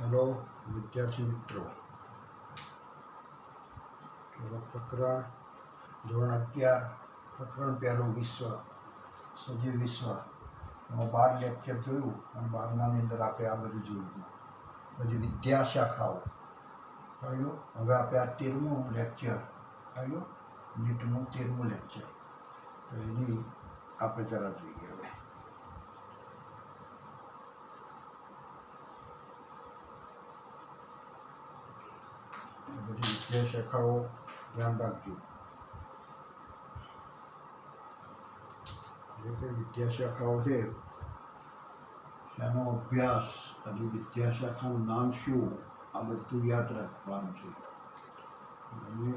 Hello विद्यार्थी मित्रों, प्रकरण ધોરણ 11 પ્રકરણ પહેલું વિશ્વ સજીવ વિશ્વ એમાં 12 લેક્ચર જોયું અને 12માની અંદર આપણે આ બધું જોયું હતું, બધી વિદ્યાશાખાઓ કર્યું. હવે આપણે આ 13મું લેક્ચર કર્યું, નીટનું 13મું લેક્ચર, તો એની આપણે જરા જોઈએ. હવે બધી વિદ્યાશાખાઓ ધ્યાન રાખજો. જે કંઈ વિદ્યાશાખાઓ છે એનો અભ્યાસ, હજુ વિદ્યાશાખાનું નામ શું, આ બધું યાદ રાખવાનું છે. અને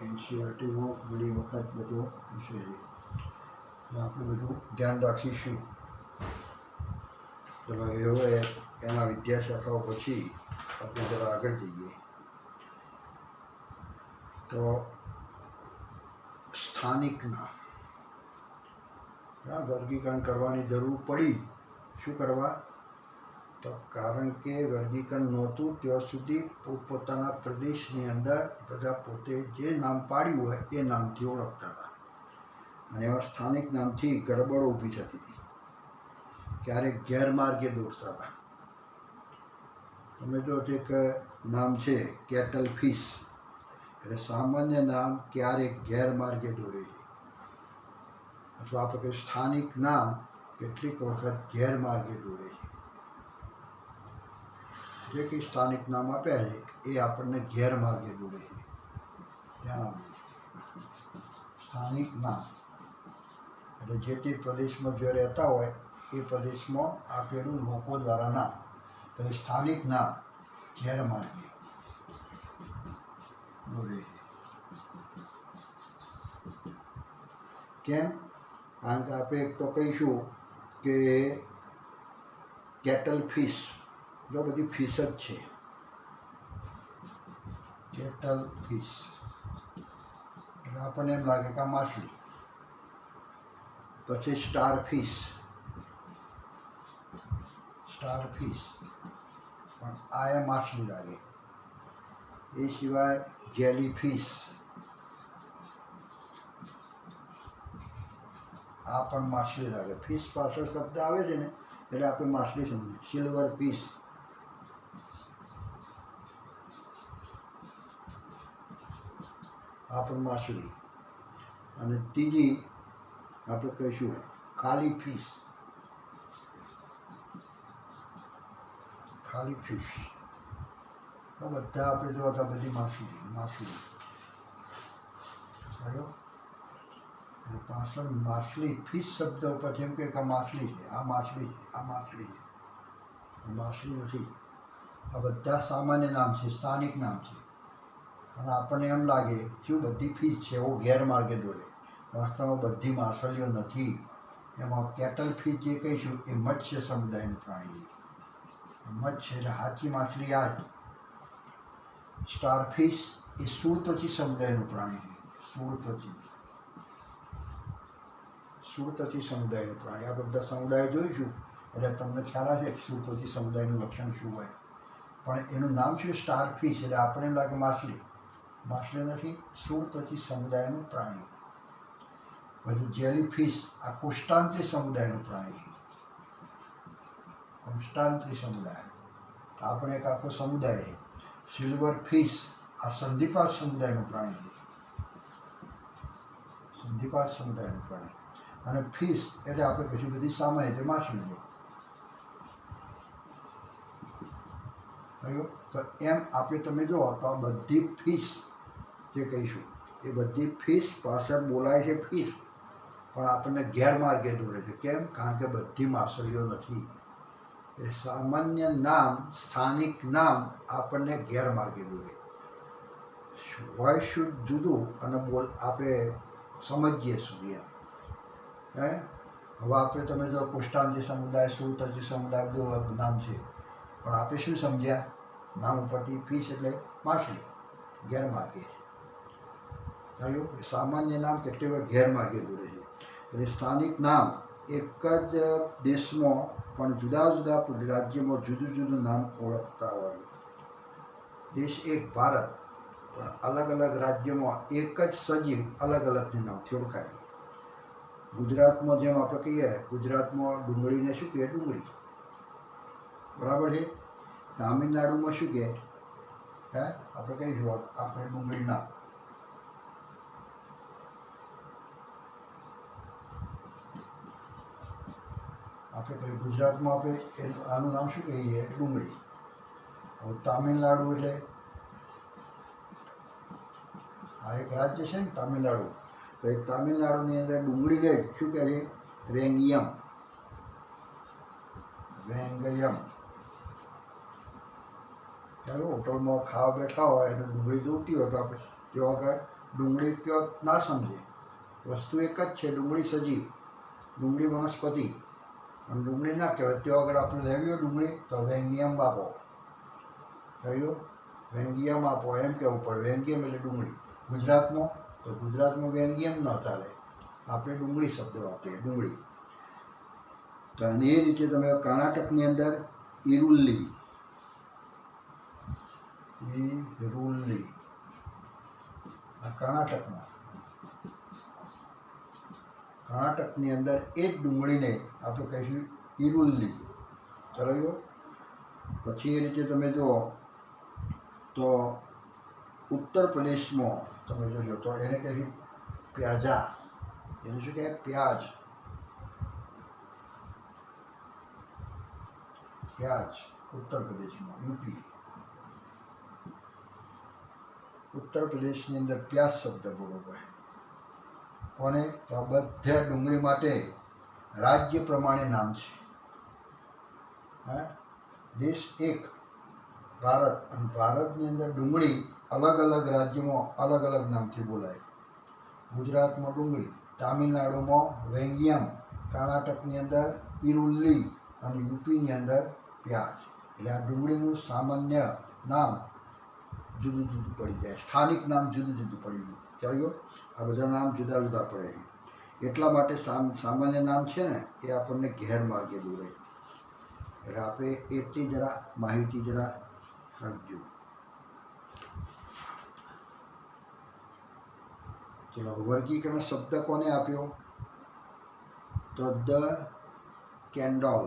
એનસીઆરટીમાં ઘણી વખત બધો વિષય છે, આપણે બધું ધ્યાન રાખીશું. ચલો હવે એના વિદ્યાશાખાઓ પછી આપણે જરા આગળ જઈએ. તો સ્થાનિકના વર્ગીકરણ કરવાની જરૂર પડી. શું કરવા? તો કારણ કે વર્ગીકરણ નહોતું ત્યાં સુધી પોતપોતાના પ્રદેશની અંદર બધા પોતે જે નામ પાડ્યું હોય એ નામથી ઓળખતા હતા, અને એવા સ્થાનિક નામથી ગડબડો ઊભી થતી હતી, ક્યારેક ગેરમાર્ગે દોરતા હતા. તમે જો એક નામ છે કેટલ ફિશ, એટલે સામાન્ય નામ ક્યારેક ગેરમાર્ગે દોરે છે, અથવા આપણે કંઈ સ્થાનિક નામ કેટલીક વખત ગેરમાર્ગે દોરે છે. જે કંઈ સ્થાનિક નામ આપ્યા છે એ આપણને ગેરમાર્ગે દોરે છે. ધ્યાન આપજો. સ્થાનિક નામ એટલે જે તે પ્રદેશમાં જે રહેતા હોય એ પ્રદેશમાં આપેલું લોકો દ્વારા નામ, એટલે સ્થાનિક નામ ગેરમાર્ગે દોરે છે. કેમ? કારણ કે આપણે એક તો કહીશું કે કેટલ ફિશ, જો બધી ફિશ જ છે, કેટલ ફિશ એટલે આપણને એમ લાગે કે આ માછલી. પછી સ્ટાર ફિશ પણ આ એ માછલી લાગે. એ સિવાય જેલી ફિશ, આ પણ માછલી લાગે. ફિશ પાછળ શબ્દ આવે છે ને એટલે આપણે માછલી સમજીએ. સિલ્વર ફિશ, આ પણ માછલી. અને ત્રીજી આપણે કહીશું ખાલી ફિશ. બધા આપણે જોવા હતા, બધી માછલી થયો. પાછળ માછલી ફિશ શબ્દ ઉપર જેમ કે માછલી છે, આ માછલી છે, આ માછલી છે, માછલી નથી. આ બધા સામાન્ય નામ છે, સ્થાનિક નામ છે, અને આપણને એમ લાગે શું બધી ફિશ છે, એવો ગેરમાર્ગે દોરે. વાસ્તવમાં બધી માછલીઓ નથી. એમાં કેટલ ફિશ જે કહીશું એ મત્સ્ય સમુદાયનું પ્રાણી છે. મત્સ્ય એટલે સાચી માછલી આ જ. સ્ટાર ફિશ એ સુળત્વચી સમુદાયનું પ્રાણી છે. સુળત્વચી સમુદાયનું પ્રાણી. આ બધા સમુદાય જોઈશું એટલે તમને ખ્યાલ આવશે કે સુળત્વચી સમુદાયનું લક્ષણ શું હોય. પણ એનું નામ શું? Star fish. એટલે આપણને એમ લાગે માછલી નથી, સુળત્વચી સમુદાયનું પ્રાણી. પછી જેલી ફિશ, આ કોષ્ટાંત્રી સમુદાયનું પ્રાણી છે. કોષ્ટાંત્રી સમુદાય આપણે એક આખો સમુદાય છે. સિલ્વર ફિશ, આ સંધિપાત સમુદાયનું પ્રાણી છે. અને ફિશ એટલે આપણે કહીશું બધી સામાન્ય છે, માછલી. તો એમ આપણે તમે જુઓ તો આ બધી ફિશ જે કહીશું એ બધી ફિશ પાછળ બોલાય છે ફિશ, પણ આપણને ગેરમાર્ગે દોરે છે. કેમ? કારણ કે બધી માછલીઓ નથી. એ સામાન્ય નામ, સ્થાનિક નામ આપણને ગેરમાર્ગે દોરે. હોય શું જુદું અને આપણે સમજીએ સુધી એમ. હવે આપણે તમે જો કોષ્ટાંત્રી સમુદાય, સુળત્વચી સમુદાય બધું નામ છે, પણ આપણે શું સમજ્યા? નામ ઉપરથી ફિશ એટલે માછલી, ગેરમાર્ગે. સામાન્ય નામ કેટલી વાર ગેરમાર્ગે દોરે છે. એટલે સ્થાનિક નામ એક જ દેશમાં પણ જુદા જુદા રાજ્યમાં જુદું જુદું નામ ઓળખતા હોય. દેશ એક ભારત, પણ અલગ અલગ રાજ્યોમાં એક જ સજીવ અલગ અલગ નામથી ઓળખાય. ગુજરાતમાં જેમ આપણે કહીએ, ગુજરાતમાં ડુંગળીને શું કહે? ડુંગળી. બરાબર છે. તામિલનાડુમાં શું કહે? હે, આપણે કહીશું આપણે ડુંગળીના. આપણે કહીએ ગુજરાતમાં આપણે આનું નામ શું કહીએ? ડુંગળી. હવે તામિલનાડુ એટલે આ એક રાજ્ય છે ને તામિલનાડુ, તો એ તામિલનાડુની અંદર ડુંગળીને શું કહે છે? વેંગિયમ. વેંગયમ. ચાલો હોટલમાં ખાવા બેઠા હોય અને ડુંગળી જોઈતી હોય તો આપણે તેઓ આગળ ડુંગળી કયો ના સમજે. વસ્તુ એક જ છે, ડુંગળી સજીવ, ડુંગળી વનસ્પતિ, પણ ડુંગળી ના કહેવાય. તેઓ આગળ આપણે લેવી હોય ડુંગળી તો વેંગિયમ આપો. કહ્યું? વેંગિયમ આપો એમ કહેવું પડે. વેંગિયમ એટલે ડુંગળી. ગુજરાતમાં તો ગુજરાતમાં વેંગિયમ ન ચાલે, આપણે ડુંગળી શબ્દ વાપરીએ, ડુંગળી. તો અને એ રીતે તમે કર્ણાટકની અંદર ઈરુલ્લી. ઈરુલ્લી આ કર્ણાટકની અંદર એ જ ડુંગળીને આપણે કહીશું ઈરુલ્લી. ચલાવ્યો. પછી એ રીતે તમે જુઓ તો ઉત્તર પ્રદેશમાં તમે જોજો તો એને કહીશું પ્યાજા. એને શું કહે? પ્યાજ. પ્યાજ ઉત્તર પ્રદેશમાં, યુપી. ઉત્તર પ્રદેશની અંદર પ્યાજ શબ્દ બોલો પડે. કોને? તો આ બધા ડુંગળી માટે રાજ્ય પ્રમાણે નામ છે. હા, દેશ એક ભારત, અને ભારતની અંદર ડુંગળી અલગ અલગ રાજ્યોમાં અલગ અલગ નામથી બોલાય. ગુજરાતમાં ડુંગળી, તામિલનાડુમાં વેંગિયમ, કર્ણાટકની અંદર ઈરુલ્લી અને યુપીની અંદર પ્યાજ. એટલે આ ડુંગળીનું સામાન્ય નામ જુદું જુદું પડી જાય, સ્થાનિક નામ જુદું જુદું પડી ગયું. ચાલ્યો. આ બધા નામ જુદા જુદા પડે. એટલા માટે સામાન્ય નામ છે ને એ આપણને ગેરમાર્ગે દોરે. એટલે આપણે એટલી જરા માહિતી જરા રાખજો. ચલો, વર્ગીકરણ શબ્દ કોને આપ્યો? તો ધ કેન્ડલ.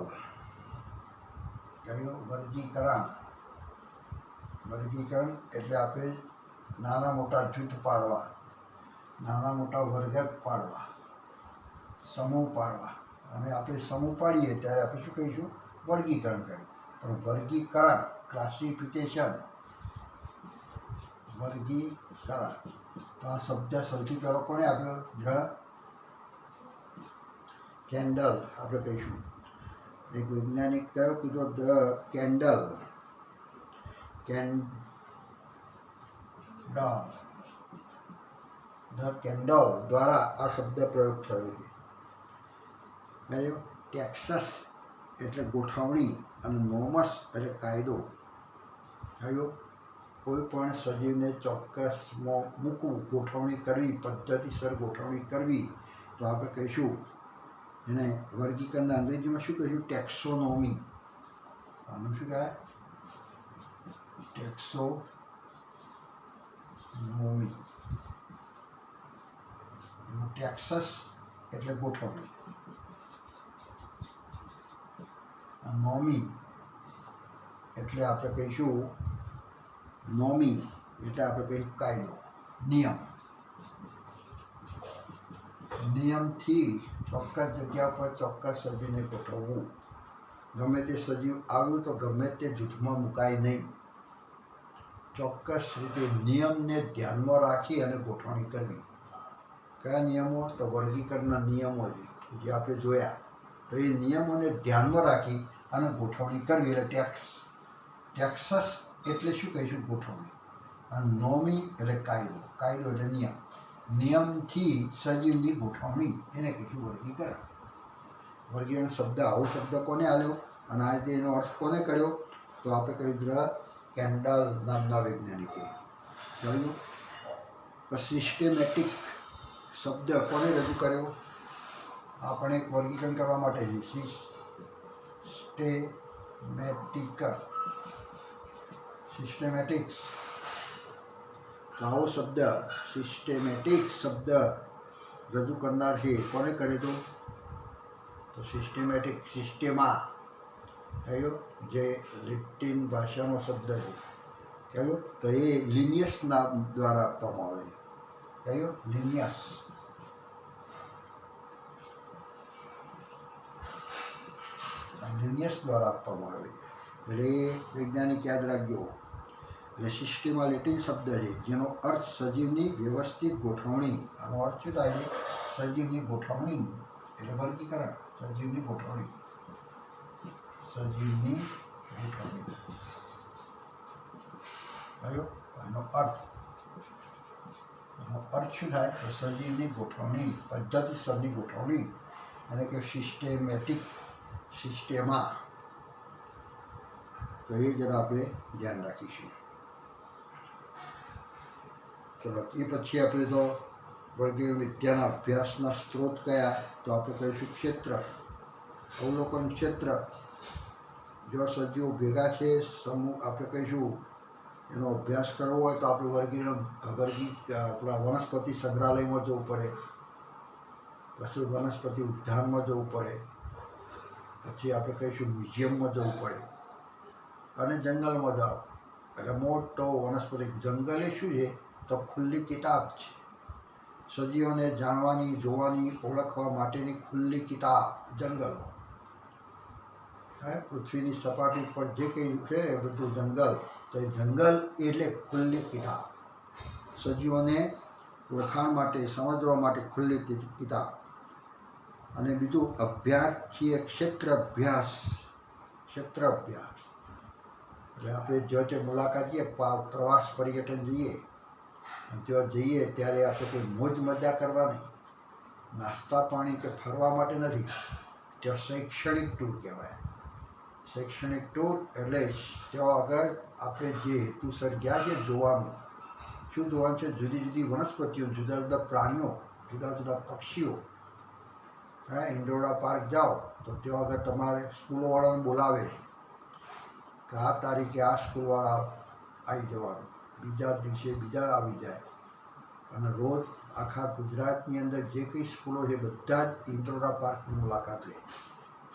કહ્યું? વર્ગીકરણ. વર્ગીકરણ એટલે આપણે નાના મોટા જૂથ પાડવા, નાના મોટા વર્ગ પાડવા, સમૂહ પાડવા. અને આપણે સમૂહ પાડીએ ત્યારે આપણે શું કહીશું? વર્ગીકરણ કર્યું. પણ વર્ગીકરણ, ક્લાસિફિકેશન, વર્ગીકરણ. તો આ શબ્દ સૌથી પહેલો કોને આપ્યો? The candle. આપણે કહીશું એક વૈજ્ઞાનિક કયો કીધો? The candle. ધ કેન્ડલ દ્વારા આ શબ્દ પ્રયોગ થયો છે. ટેક્સસ એટલે ગોઠવણી અને નોમસ એટલે કાયદો. થયો? કોઈ પણ સજીવને ચોક્કસમાં મૂકવું, ગોઠવણી કરવી, પદ્ધતિસર ગોઠવણી કરવી, તો આપણે કહીશું એને વર્ગીકરણના અંગ્રેજીમાં શું કહીશું? ટેક્સોનોમી. આનું શું કહે? ટેક્સોનોમી. ટેક્સસ એટલે ગોઠવણી, નોમી એટલે આપણે કહીશું નોમી એટલે આપણે કહીશું કાયદો, નિયમ. નિયમથી ચોક્કસ જગ્યા પર ચોક્કસ સજીવને ગોઠવવું. ગમે તે સજીવ આવ્યું તો ગમે તે જૂથમાં મુકાય નહીં. ચોક્કસ રીતે નિયમને ધ્યાનમાં રાખી અને ગોઠવણી કરવી. કયા નિયમો? તો વર્ગીકરણના નિયમો છે જે આપણે જોયા. તો એ નિયમોને ધ્યાનમાં રાખી અને ગોઠવણી કરવી એટલે ટેક્સસ એટલે શું કહીશું? ગોઠવણી. અને નોમી એટલે કાયદો, કાયદો એટલે નિયમ. નિયમથી સજીવની ગોઠવણી એને કહીશું વર્ગીકરણ. વર્ગીકરણ શબ્દ, આવો શબ્દ કોને આલ્યો અને આ રીતે એનો અર્થ કોને કર્યો? તો આપણે કહ્યું ધ કેન્ડલ નામના વૈજ્ઞાનિકે. જોયું? સિસ્ટેમેટિક શબ્દ કોને રજૂ કર્યો? આપણે એક વર્ગીકરણ કરવા માટે છે સિસ્ટેમેટિક્સ. તો આવો શબ્દ સિસ્ટેમેટિક્સ શબ્દ રજૂ કરનાર છે કોને કરે તો સિસ્ટેમેટિક સિસ્ટેમા કયો જે લેટિન ભાષાનો શબ્દ છે કયો તો એ લિનિયસ નામ દ્વારા આપવામાં આવે છે કયો લિનિયસ. લિનિયસ દ્વારા આપવામાં આવે એટલે વૈજ્ઞાનિક યાદ રાખજો. એટલે સિસ્ટેમા લેટિન શબ્દ છે જેનો અર્થ સજીવની વ્યવસ્થિત ગોઠવણી. આનો અર્થ શું થાય છે? સજીવની ગોઠવણી એટલે વર્ગીકરણ. સજીવની ગોઠવણી કયો એનો અર્થ શું થાય તો સજીવની ગોઠવણી, પદ્ધતિસરની ગોઠવણી અને કે સિસ્ટેમેટિક સિસ્ટેમા. તો એ જરા આપણે ધ્યાન રાખીશું. ચલો એ પછી આપણે તો વર્ગીકરણ વિદ્યાના અભ્યાસના સ્ત્રોત કયા તો આપણે કહીશું ક્ષેત્ર, અવલોકન ક્ષેત્ર. જો સજીવો ભેગા છે સમૂહ આપણે કહીશું એનો અભ્યાસ કરવો હોય તો આપણે આપણા વનસ્પતિ સંગ્રહાલયમાં જવું પડે, પછી વનસ્પતિ ઉદ્યાનમાં જવું પડે, પછી આપણે કહીશું મ્યુઝિયમમાં જવું પડે અને જંગલમાં જાઓ. એટલે મોટો વનસ્પતિ જંગલ એ શું છે તો ખુલ્લી કિતાબ છે. સજીવોને જાણવાની, જોવાની, ઓળખવા માટેની ખુલ્લી કિતાબ જંગલો. પૃથ્વીની સપાટી પર જે કંઈ છે એ બધું જંગલ. તો એ જંગલ એટલે ખુલ્લી કિતાબ. સજીવોને ઓળખાણ માટે, સમજવા માટે ખુલ્લી કિતાબ. અને બીજું અભ્યાસ છે ક્ષેત્ર અભ્યાસ. એટલે આપણે જો તે મુલાકાત જઈએ, પ્રવાસ પર્યટન જઈએ અને ત્યાં જઈએ ત્યારે આપણે કોઈ મોજ મજા કરવા નહીં, નાસ્તા પાણી કે ફરવા માટે નથી. ત્યાં શૈક્ષણિક ટૂર કહેવાય. શૈક્ષણિક ટૂર એટલે ત્યાં આગળ આપણે જે હેતુસર ગયા છે જોવાનું. શું જોવાનું છે? જુદી જુદી વનસ્પતિઓ, જુદા જુદા પ્રાણીઓ, જુદા જુદા પક્ષીઓ. ઇન્દોરા પાર્ક જાઓ તો ત્યાં આગળ તમારે સ્કૂલોવાળાને બોલાવે કે આ તારીખે આ સ્કૂલવાળા આવી જવાનું, બીજા દિવસે બીજા આવી જાય. અને રોજ આખા ગુજરાતની અંદર જે કંઈ સ્કૂલો છે બધા જ ઇન્દોરા પાર્કની મુલાકાત લે.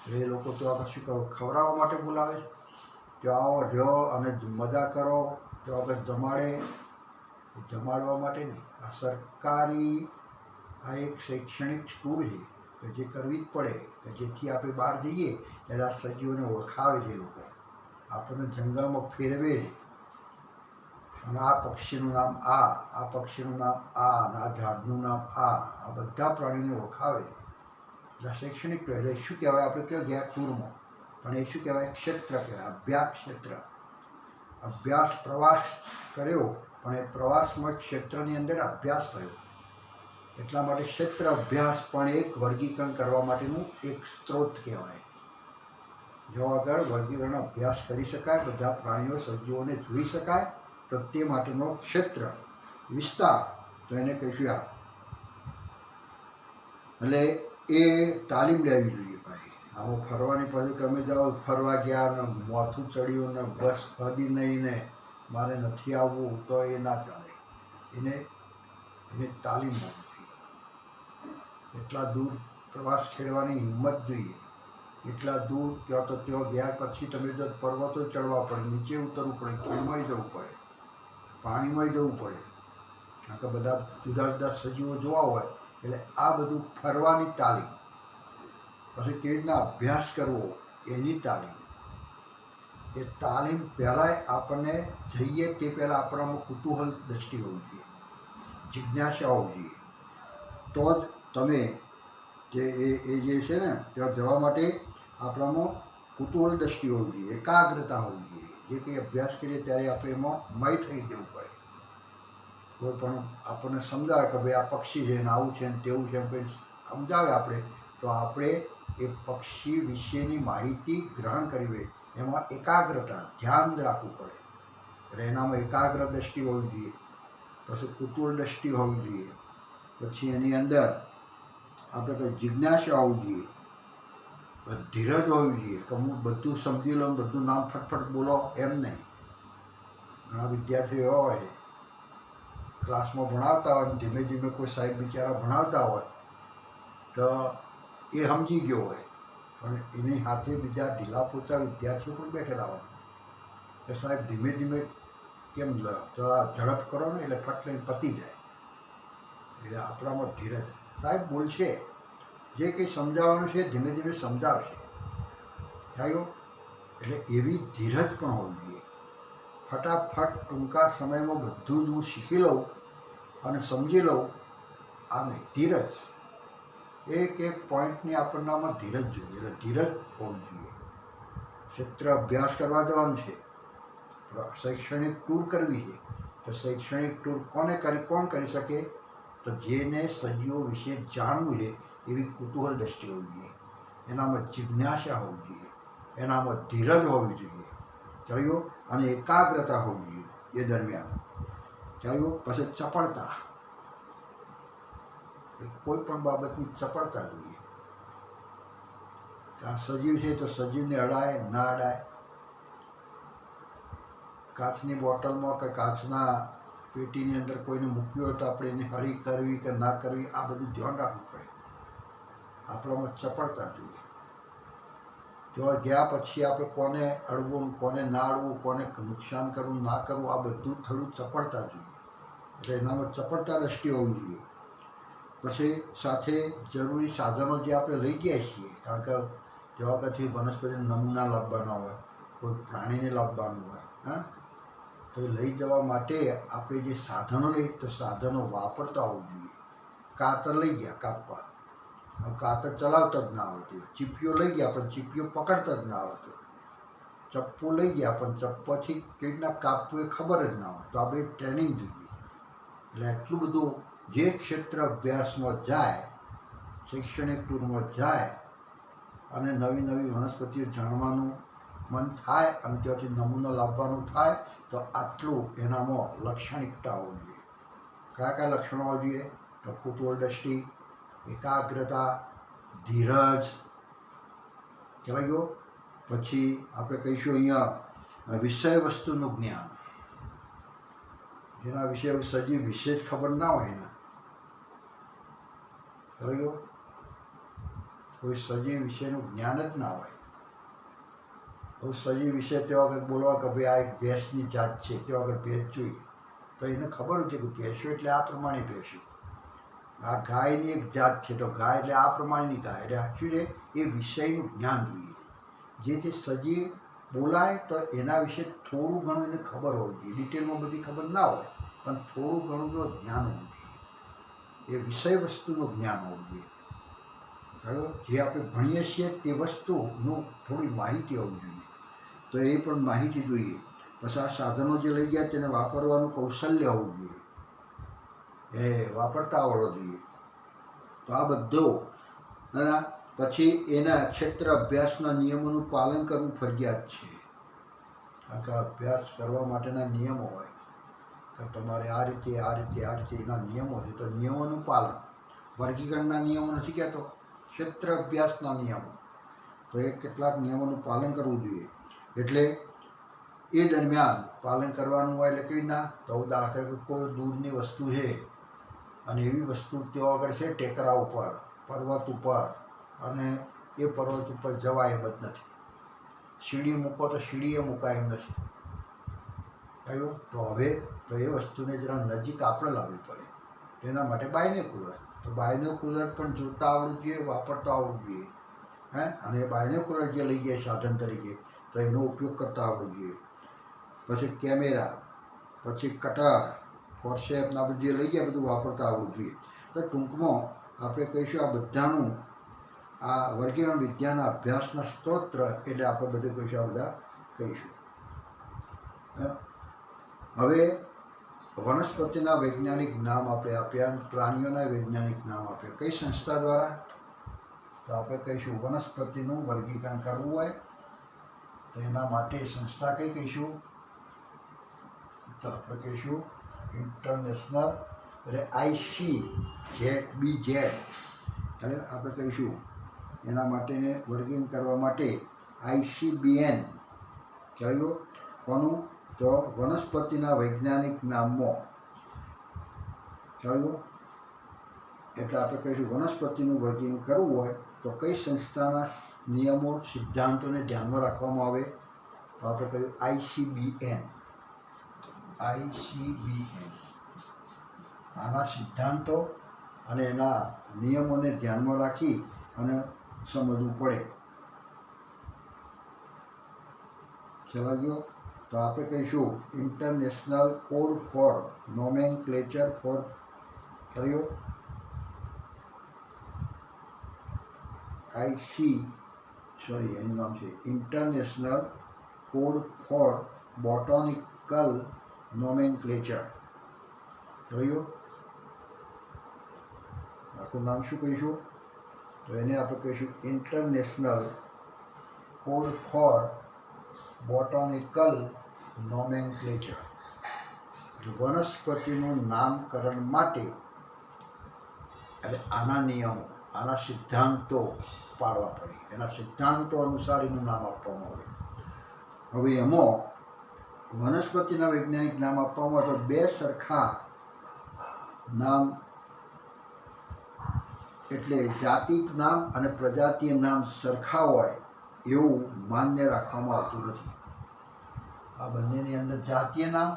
એ લોકો તો આગળ શું કરો? ખવડાવવા માટે બોલાવે. ત્યાં આવો, રહ્યો અને મજા કરો. ત્યાં આગળ જમાડે. એ જમાડવા માટે નહીં. આ સરકારી આ એક શૈક્ષણિક ટૂર છે કે જે કરવી જ પડે કે જેથી આપણે બહાર જઈએ ત્યારે આ સજીવોને ઓળખાવે છે લોકો, આપણને જંગલમાં ફેરવે અને આ પક્ષીનું નામ આ પક્ષીનું નામ અને આ ઝાડનું નામ આ બધા પ્રાણીઓને ઓળખાવે. એટલે શૈક્ષણિક એટલે શું કહેવાય? આપણે કેવા ગયા ટૂરમાં, પણ એ શું કહેવાય? ક્ષેત્ર કહેવાય. અભ્યાસ ક્ષેત્ર. અભ્યાસ પ્રવાસ કર્યો પણ એ પ્રવાસમાં ક્ષેત્રની અંદર અભ્યાસ થયો. એટલા માટે ક્ષેત્ર અભ્યાસ પણ એક વર્ગીકરણ કરવા માટેનું એક સ્ત્રોત કહેવાય. જો આગળ વર્ગીકરણ અભ્યાસ કરી શકાય, બધા પ્રાણીઓ સજીવોને જોઈ શકાય તો તે માટેનો ક્ષેત્ર વિસ્તાર તો એને કહીશું આ. એટલે એ તાલીમ લેવી જોઈએ ભાઈ. આમાં ફરવાની પછી તમે જાઓ, ફરવા ગયા ને માથું ચડ્યું ને બસ હદી નહીં ને મારે નથી આવવું તો એ ના ચાલે. એને તાલીમ હોવી જોઈએ. એટલા દૂર પ્રવાસ ખેડવાની હિંમત જોઈએ. એટલા દૂર ત્યાં તો ત્યાં ગયા પછી તમે જો પર્વતો ચડવા પડે, નીચે ઉતરવું પડે, ખીણમાં જવું પડે, પાણીમાં જવું પડે. કારણ કે બધા જુદા જુદા સજીવો જોવા હોય એટલે આ બધું ફરવાની તાલીમ. પછી કેવી રીતના અભ્યાસ કરવો એની તાલીમ. એ તાલીમ પહેલાં આપણને જઈએ તે પહેલાં આપણામાં કુતૂહલ દ્રષ્ટિ હોવી જોઈએ, જિજ્ઞાસા હોવી જોઈએ. તો જ તમે જે જે છે ને ત્યાં જવા માટે આપણામાં કુતૂહલ દ્રષ્ટિ હોવી જોઈએ, એકાગ્રતા હોવી જોઈએ. જે કંઈ અભ્યાસ કરીએ ત્યારે આપણે એમાં મય થઈ જવું પડે. કોઈ પણ આપણને સમજાવે કે ભાઈ આ પક્ષી છે ને આવું છે ને તેવું છે એમ કંઈ સમજાવે આપણે તો આપણે એ પક્ષી વિશેની માહિતી ગ્રહણ કરવી, એમાં એકાગ્રતા, ધ્યાન રાખવું પડે. એટલે એનામાં એકાગ્ર દ્રષ્ટિ હોવી જોઈએ, પછી કુતૂહલ દ્રષ્ટિ હોવી જોઈએ. પછી એની અંદર આપણે કંઈ જિજ્ઞાસા હોવી જોઈએ, ધીરજ હોવી જોઈએ કે હું બધું સમજી લઉં, બધું નામ ફટફટ બોલો એમ નહીં. ઘણા વિદ્યાર્થીઓ એવા હોય છે ક્લાસમાં ભણાવતા હોય, ધીમે ધીમે કોઈ સાહેબ બિચારા ભણાવતા હોય તો એ સમજી ગયો હોય, પણ એની સાથે બીજા ઢીલા પોચા વિદ્યાર્થીઓ પણ બેઠેલા હોય કે સાહેબ ધીમે ધીમે કેમ જરા ઝડપ કરો ને, એટલે ફટ લઈને પતી જાય. એટલે આપણામાં ધીરજ, સાહેબ બોલશે, જે કંઈ સમજાવવાનું છે ધીમે ધીમે સમજાવશે, થયો. એટલે એવી ધીરજ પણ હોવી જોઈએ. ફટાફટ ટૂંકા સમયમાં બધું જ હું શીખી લઉં અને સમજી લઉં, આ નહીં. ધીરજ, એક એક પોઈન્ટની આપણનામાં ધીરજ જોઈએ. એટલે ધીરજ હોવી જોઈએ. ક્ષેત્ર અભ્યાસ કરવા જવાનું છે, શૈક્ષણિક ટૂર કરવી છે, તો શૈક્ષણિક ટૂર કોણ કરી શકે? તો જેને સજીવો વિશે જાણવું છે એવી કુતૂહલ દ્રષ્ટિ હોવી જોઈએ, એનામાં જિજ્ઞાસા હોવી જોઈએ, એનામાં ધીરજ હોવી જોઈએ, ચાલ્યો, અને એકાગ્રતા હોવી જોઈએ એ દરમિયાન, ચાલ્યો. પછી ચપળતા, કોઈ પણ બાબતની ચપળતા જોઈએ કે આ સજીવ છે તો સજીવને અડાય ના અડાય. કાચની બોટલમાં કે કાચના પેટીની અંદર કોઈને મૂક્યું હોય તો આપણે એને હળી કરવી કે ના કરવી, આ બધું ધ્યાન રાખવું પડે. આપણામાં ચપળતા જોઈએ. ત્યાં ગયા પછી આપણે કોને અડવું, કોને ના અડવું, કોને નુકસાન કરવું ના કરવું, આ બધું થોડું ચપળતા જોઈએ. એટલે એનામાં ચપળતા દ્રષ્ટિ હોવી જોઈએ. પછી સાથે જરૂરી સાધનો જે આપણે લઈ ગયા છીએ, કારણ કે જેવા કથી વનસ્પતિના નમૂના લાવવાના હોય, કોઈ પ્રાણીને લાવવાનું હોય, હા, તો લઈ જવા માટે આપણે જે સાધનો લઈએ તો સાધનો વાપરતા હોવું જોઈએ. કાતર લઈ ગયા કાપવા, હવે કાતર ચલાવતા જ ના આવડતી હોય. ચીપીઓ લઈ ગયા પણ ચીપીઓ પકડતા જ ના આવડતું હોય. ચપ્પુ લઈ ગયા પણ ચપ્પાથી કેવી રીતના કાપવું એ ખબર જ ના હોય. તો આપણે ટ્રેનિંગ જોઈએ. એટલે એટલું બધું જે ક્ષેત્ર અભ્યાસમાં જાય, શૈક્ષણિક ટૂરમાં જાય અને નવી નવી વનસ્પતિઓ જાણવાનું મન થાય અને ત્યાંથી નમૂનો લાવવાનું થાય, તો આટલું એનામાં લાક્ષણિકતા હોવી જોઈએ. કયા કયા લક્ષણો હોવા જોઈએ? તો કુતૂહલ દ્રષ્ટિ, એકાગ્રતા, ધીરજ, ખ્યાલ ગયો. પછી આપણે કહીશું અહીંયા વિષય વસ્તુનું જ્ઞાન, જેના વિશે સજીવ વિશેષ ખબર ના હોય એના, ખ્યાલ ગયો. કોઈ સજીવ વિશેનું જ્ઞાન જ ના હોય. હવે સજીવ વિશે તે વખત બોલવા કે ભાઈ આ એક ભેંસની જાત છે, તે વખત ભેંસ જોઈ તો એને ખબર હોય છે કે ભેંસ્યું એટલે આ પ્રમાણે ભેંસ્યું, આ ગાયની એક જાત છે તો ગાય એટલે આ પ્રમાણેની ગાય. એટલે શું છે? એ વિષયનું જ્ઞાન જોઈએ. જે તે સજીવ બોલાય તો એના વિશે થોડું ઘણું એને ખબર હોવી જોઈએ. ડિટેલમાં બધી ખબર ના હોય પણ થોડું ઘણું તો જ્ઞાન હોવું જોઈએ. એ વિષય વસ્તુનું જ્ઞાન હોવું જોઈએ. જે આપણે ભણીએ છીએ તે વસ્તુનું થોડી માહિતી હોવી જોઈએ, તો એ પણ માહિતી જોઈએ. પછી આ સાધનો જે લઈ ગયા તેને વાપરવાનું કૌશલ્ય હોવું જોઈએ, એ વાપરતા આવડવો જોઈએ. તો આ બધો, અને પછી એના ક્ષેત્ર અભ્યાસના નિયમોનું પાલન કરવું ફરજિયાત છે. કારણ કે અભ્યાસ કરવા માટેના નિયમો હોય કે તમારે આ રીતે આ રીતે આ રીતે એના નિયમો છે, તો નિયમોનું પાલન, વર્ગીકરણના નિયમો નથી કહેતો, ક્ષેત્ર અભ્યાસના નિયમો, તો એ કેટલાક નિયમોનું પાલન કરવું જોઈએ. એટલે એ દરમિયાન પાલન કરવાનું હોય. એટલે કેવી ના, તો દાખલા કે કોઈ દૂરની વસ્તુ છે અને એવી વસ્તુ ત્યાં આગળ છે ટેકરા ઉપર, પર્વત ઉપર, અને એ પર્વત ઉપર જવાય એમ જ નથી. સીડી મૂકો તો સીડીએ મુકાય એમ નથી. કહ્યું તો હવે તો એ વસ્તુને જરા નજીક આપણે લાવવી પડે. તેના માટે બાયનોક્યુલર, તો બાયનોક્યુલર પણ જોતા આવડવું જોઈએ, વાપરતા આવડવું જોઈએ. અને એ બાયનોક્યુલર જે લઈ ગયા સાધન તરીકે, તો એનો ઉપયોગ કરતા આવડવું જોઈએ. પછી કેમેરા, પછી કટર, ફોર્સેપના બધું જે લઈ ગયા બધું વાપરતા આવડવું જોઈએ. તો ટૂંકમાં આપણે કહીશું આ બધાનું, આ વર્ગીકરણ વિદ્યાના અભ્યાસના સ્ત્રોત એટલે આપણે બધું કહીશું, આ બધા કહીશું. હવે વનસ્પતિના વૈજ્ઞાનિક નામ આપણે આપ્યા, પ્રાણીઓના વૈજ્ઞાનિક નામ આપ્યા. કઈ સંસ્થા દ્વારા? તો આપણે કહીશું વનસ્પતિનું વર્ગીકરણ કરવું હોય તો એના માટે સંસ્થા કઈ કહીશું? તો આપણે કહીશું ઇન્ટરનેશનલ, એટલે ICZBZ, એટલે આપણે કહીશું એના માટેને વર્ગીકરણ કરવા માટે ICBN ખ્યાલ ગયો કોનું તો વનસ્પતિના વૈજ્ઞાનિક નામો ખ્યાલ ગયો એટલે આપણે કહીશું વનસ્પતિનું વર્ગીકરણ કરવું હોય તો કઈ સંસ્થાના નિયમો સિદ્ધાંતોને ધ્યાનમાં રાખવામાં આવે તો આપણે કહ્યું ICBN આના સિદ્ધાંતો અને એના નિયમોને ધ્યાનમાં રાખી અને સમજવું પડે ખ્યાલ ગયો તો આપણે કહીશું international code for nomenclature for ખ્યાલ એનું નામ છે international code for botanical nomenclature જોયું આખું નામ શું કહીશું તો એને આપણે કહીશું international code for botanical nomenclature વનસ્પતિનું નામકરણ માટે એટલે આના નિયમો આના સિદ્ધાંતો પાડવા પડે એના સિદ્ધાંતો અનુસાર એનું નામ આપવામાં આવે હવે એમાં વનસ્પતિના વૈજ્ઞાનિક નામ આપવામાં તો બે સરખા નામ એટલે જાતિક નામ અને પ્રજાતીય નામ સરખા હોય એવું માન્ય રાખવામાં આવતું નથી આ બંનેની અંદર જાતીય નામ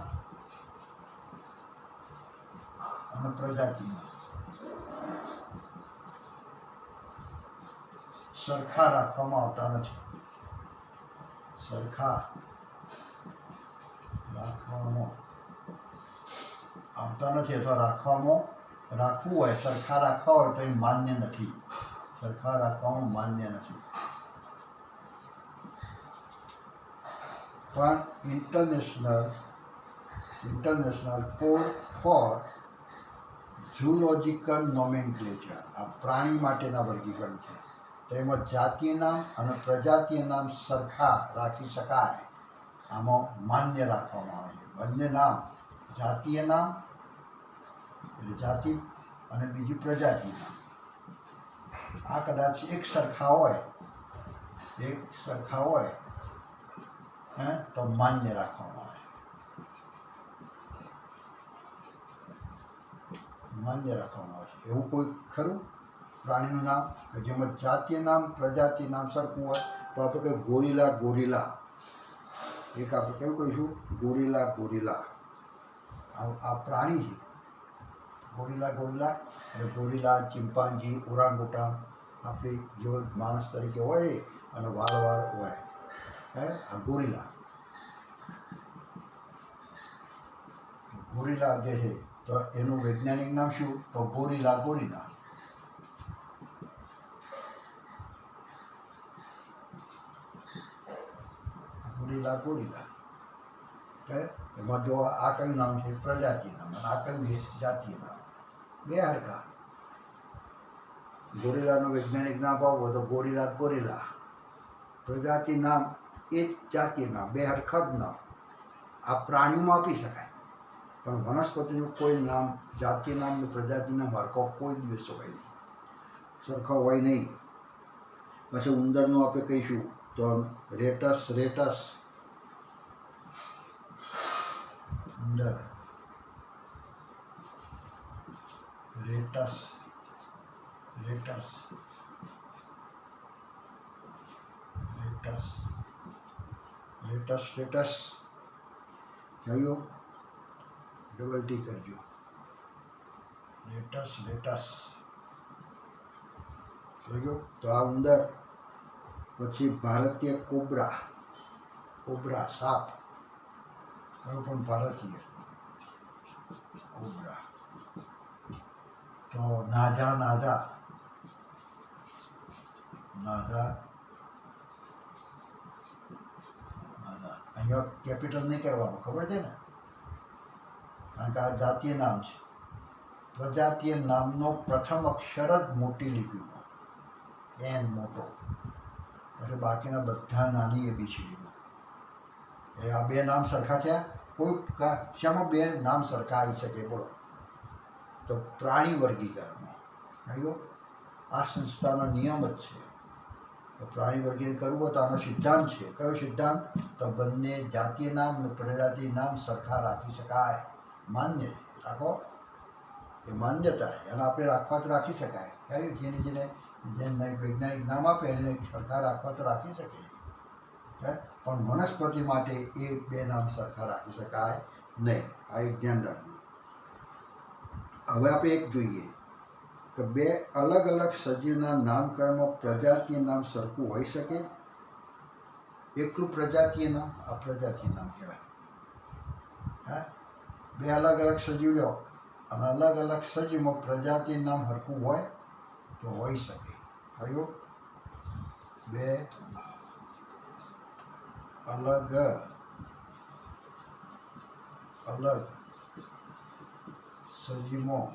અને પ્રજાતીય નામ સરખા રાખવામાં આવતા નથી સરખા રાખવામાં આવતા નથી અથવા રાખવું હોય સરખા રાખવા હોય તો એ માન્ય નથી સરખા રાખવામાં માન્ય નથી પણ international code four zoological nomenclature આ પ્રાણી માટેના વર્ગીકરણ છે તેમાં જાતીય નામ અને પ્રજાતીય નામ સરખા રાખી શકાય આમાં માન્ય રાખવામાં આવે છે બંને નામ જાતીય નામ એટલે જાતિ અને બીજી પ્રજાતિ નામ આ કદાચ એક સરખા હોય તો માન્ય રાખવામાં આવે એવું કોઈ ખરું પ્રાણીનું નામ કે જેમાં જાતીય નામ પ્રજાતિ નામ સરખું હોય તો આપણે કહીએ ગોરીલા એક આપણે કેવું કહીશું ગોરીલા આ પ્રાણી છે ગોરીલા અને ગોરીલા ચિમ્પાન્જી ઓરાંગુટાન આપણી જેવો માણસ તરીકે હોય અને વાળ હોય આ ગોરીલા જે છે તો એનું વૈજ્ઞાનિક નામ શું તો ગોરીલા એમાં જો આ કયું નામ છે પ્રજાતીય નામ અને આ કયું છે જાતીય નામ બે હરખા ગોરીલાનું વૈજ્ઞાનિક નામ આપો તો ગોરીલા પ્રજાતિ નામ એ જ જાતીય નામ બે હરખા જ નામ આ પ્રાણીઓમાં આપી શકાય પણ વનસ્પતિનું કોઈ નામ જાતીય નામ ને પ્રજાતિ નામ હરખો કોઈ દિવસ હોય નહીં સરખો હોય નહીં પછી ઉંદરનું આપણે કહીશું તો રેટસ ઉંદર રેટસ જોયું ડબલ ટી કરજો લેટસ જોયું તો આ ઉંદર પછી ભારતીય કોબરા સાપ કયો પણ ભારતીય કોબરા તો નાજા અહીંયા કેપિટલ નહીં કરવાનું ખબર છે ને કારણ કે આ જાતીય નામ છે પ્રજાતીય નામનો પ્રથમ અક્ષર જ મોટી લિપિમાં એન મોટો પછી બાકીના બધા નાની ABCDમાં એ આ બે નામ સરખા થયા કોઈ શામાં બે નામ સરખા આવી શકે બોલો તો પ્રાણી વર્ગીકરણમાં કહ્યું આ સંસ્થાનો નિયમ જ છે. તો પ્રાણી વર્ગીકરણ કરવું હોય તો આનો સિદ્ધાંત છે. કયો સિદ્ધાંત? તો બંને જાતીય નામ અને પ્રજાતિ નામ સરખા રાખી શકાય. માન્ય રાખો, એ માન્યતા એને આપણે રાખવા તો રાખી શકાય. કયું? જેને વૈજ્ઞાનિક નામ આપે એને સરખા રાખવા તો રાખી શકે, પણ વનસ્પતિ માટે એ બે નામ સરખા રાખી શકાય નહીં. આ એક ધ્યાન રાખવું. હવે આપણે એક જોઈએ કે બે અલગ અલગ સજીવના નામકરણમાં પ્રજાતીય નામ સરખું હોઈ શકે. એકલું પ્રજાતીય નામ, આ પ્રજાતીય નામ કહેવાય. બે અલગ અલગ સજીવ લો અને અલગ અલગ સજીવમાં પ્રજાતીય નામ સરખું હોય તો હોઈ શકે. કયું? બે અલગ અલગ સજીવમાં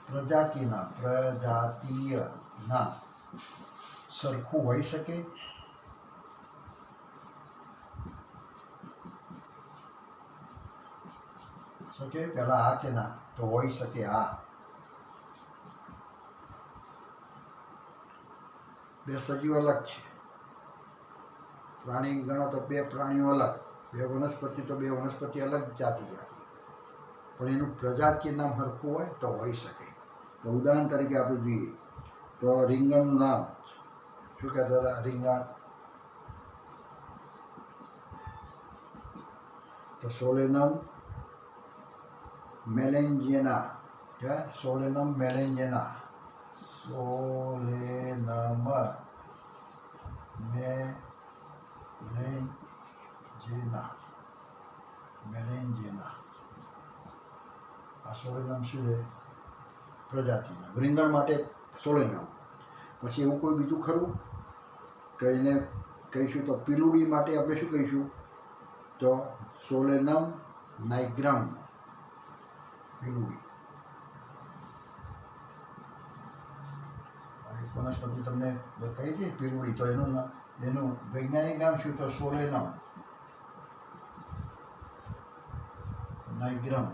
પ્રજાતિય નામ સરખું હોઈ શકે. પહેલા આ કે ના? તો હોઈ શકે. આ બે સજીવ અલગ છે. પ્રાણી ગણો તો બે પ્રાણીઓ અલગ, બે વનસ્પતિ તો બે વનસ્પતિ અલગ જાતિ, પણ એનું પ્રજાતીય નામ સરખું હોય તો હોઈ શકે. તો ઉદાહરણ તરીકે આપણે જોઈએ તો રીંગણનું નામ શું કહેતા હતા? રીંગણ. તો સોલેનમ મેલેન્જેના. સોલેનમ મેલેન્જેના. સોલેનમ મેલેન્જેના. આ સોલેનમ શું છે? પ્રજાતિના. રીંગણ માટે સોલેનમ. પછી એવું કોઈ બીજું ખરું કે એને કહીશું તો પીલુડી માટે આપણે શું કહીશું? તો સોલેનમ નાઇગ્રમ. પીલુડી વનસ્પતિ તમને કહી હતી પીલુડી, તો એનું વૈજ્ઞાનિક નામ શું? તો સોલેનમ નાઇગ્રમ.